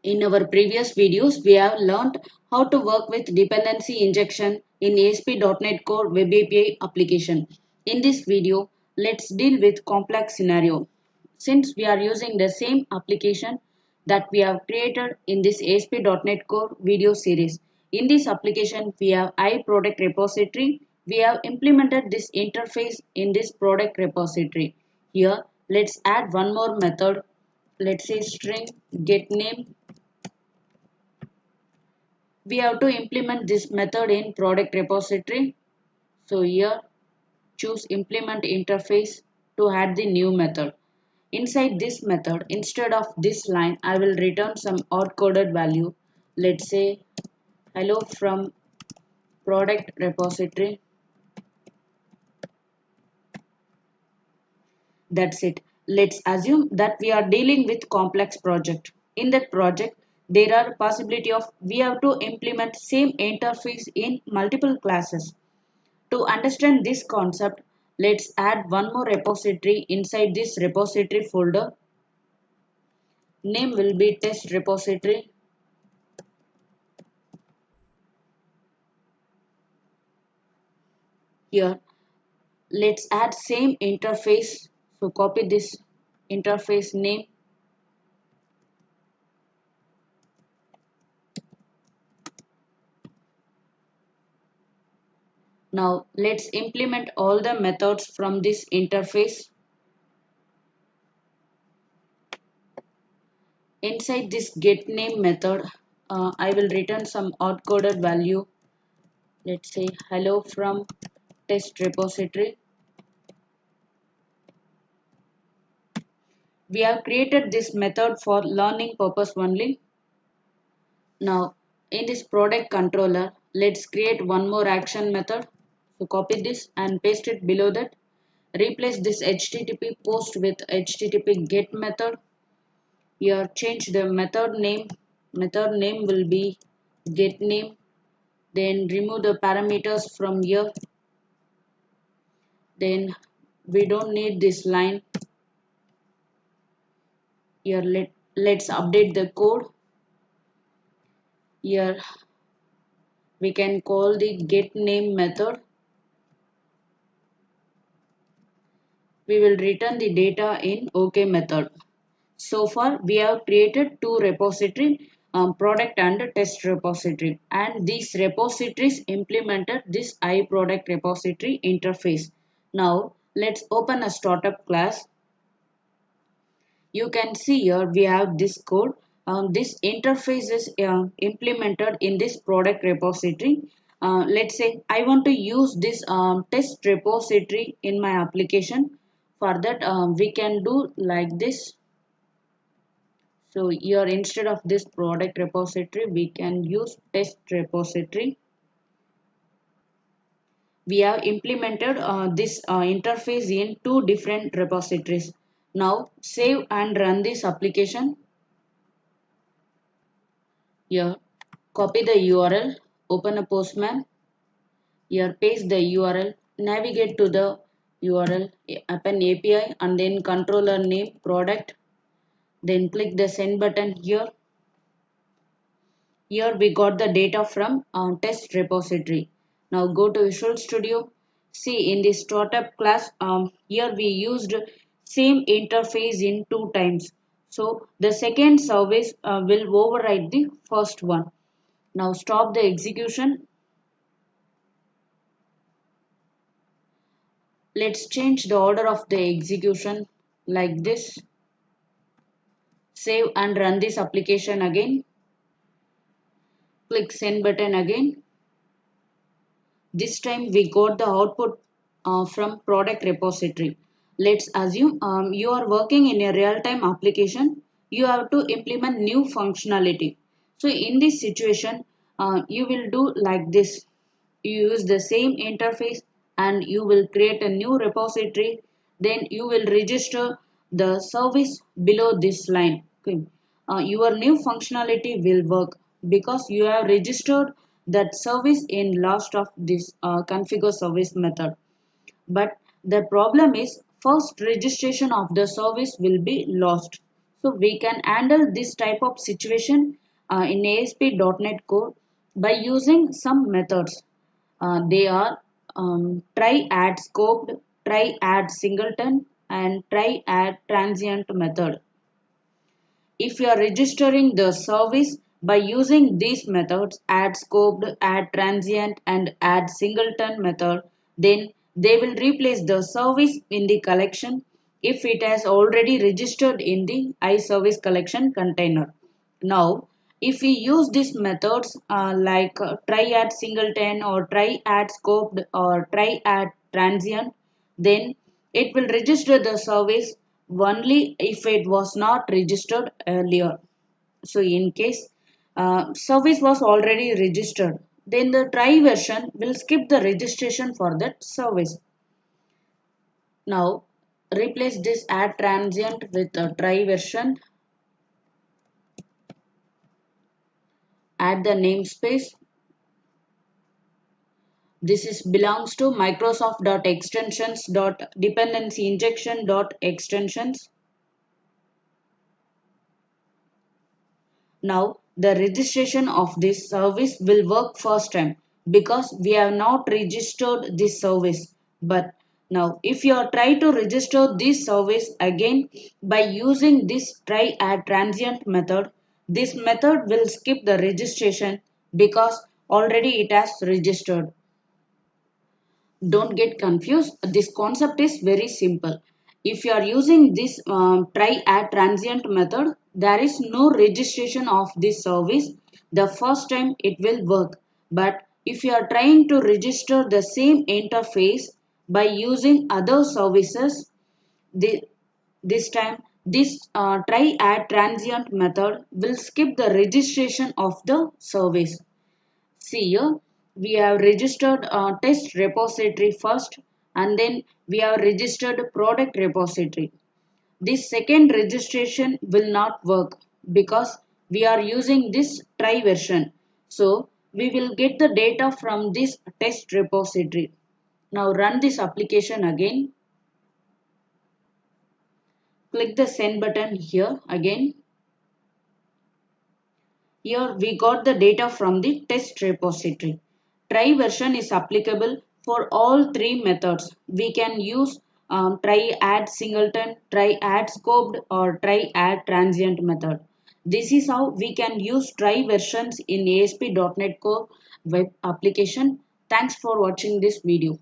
In our previous videos, we have learned how to work with dependency injection in ASP.NET Core Web API application. In this video, let's deal with complex scenario. Since we are using the same application that we have created in this ASP.NET Core video series. In this application, we have iProduct repository. We have implemented this interface in this product repository. Here, let's add one more method. Let's say string getName. We have to implement this method in product repository. So here choose implement interface to add the new method. Inside this method, instead of this line, I will return some odd coded value. Let's say hello from product repository. That's it. Let's assume that we are dealing with complex project. In that project, there are possibility of we have to implement same interface in multiple classes. To understand this concept, let's add one more repository inside this repository folder. Name will be test repository. Here, let's add same interface. So copy this interface name. Now let's implement all the methods from this interface. Inside this getName method, I will return some odd coded value. Let's say hello from test repository. We have created this method for learning purpose only. Now in this product controller, let's create one more action method. So copy this and paste it below that. Replace this HTTP post with HTTP get method. Here change the method name. Method name will be get name. Then remove the parameters from here. Then we don't need this line. Here let's update the code. Here we can call the getName method. We will return the data in OK method. So far we have created two repository, product and test repository, and these repositories implemented this iProduct repository interface. Now let's open a startup class. You can see here we have this code. This interface is implemented in this product repository. Let's say I want to use this test repository in my application. For that we can do like this. So here instead of this product repository we can use test repository. We have implemented this interface in two different repositories. Now save and run this application. Here copy the URL, open a Postman. Here paste the URL, navigate to the URL, open API and then controller name product. Then click the send button here. Here we got the data from test repository. Now go to Visual Studio. See in the startup class, here we used same interface in two times. So the second service will override the first one. Now stop the execution. Let's change the order of the execution like this. Save and run this application again. Click send button again. This time we got the output from product repository. Let's assume you are working in a real-time application. You have to implement new functionality. So in this situation, you will do like this. You use the same interface and you will create a new repository. Then you will register the service below this line. Okay. Your new functionality will work because you have registered that service in last of this configure service method. But the problem is first registration of the service will be lost. So we can handle this type of situation in ASP.NET Core by using some methods. They are TryAddScoped, TryAddSingleton, and TryAddTransient method. If you are registering the service by using these methods, addScoped, addTransient, and addSingleton method, then they will replace the service in the collection if it has already registered in the iService collection container. Now, if we use these methods like TryAddSingleton or TryAddScoped or TryAddTransient, then it will register the service only if it was not registered earlier. So in case service was already registered, then the try version will skip the registration for that service. Now replace this add transient with a try version, add the namespace. This is belongs to Microsoft.extensions.dependency-injection.extensions. Now the registration of this service will work first time because we have not registered this service. But now if you are try to register this service again by using this try add transient method, this method will skip the registration because already it has registered. Don't get confused. This concept is very simple. If you are using this try add transient method, there is no registration of this service. The first time it will work. But if you are trying to register the same interface by using other services, the, this time this try add transient method will skip the registration of the service. See here, we have registered a test repository first and then we have registered a product repository. This second registration will not work because we are using this try version. So we will get the data from this test repository. Now run this application again. Click the send button here again. Here we got the data from the test repository. Try version is applicable for all three methods. We can use try add singleton, try add scoped or try add transient method. This is how we can use try versions in ASP.NET Core web application. Thanks for watching this video.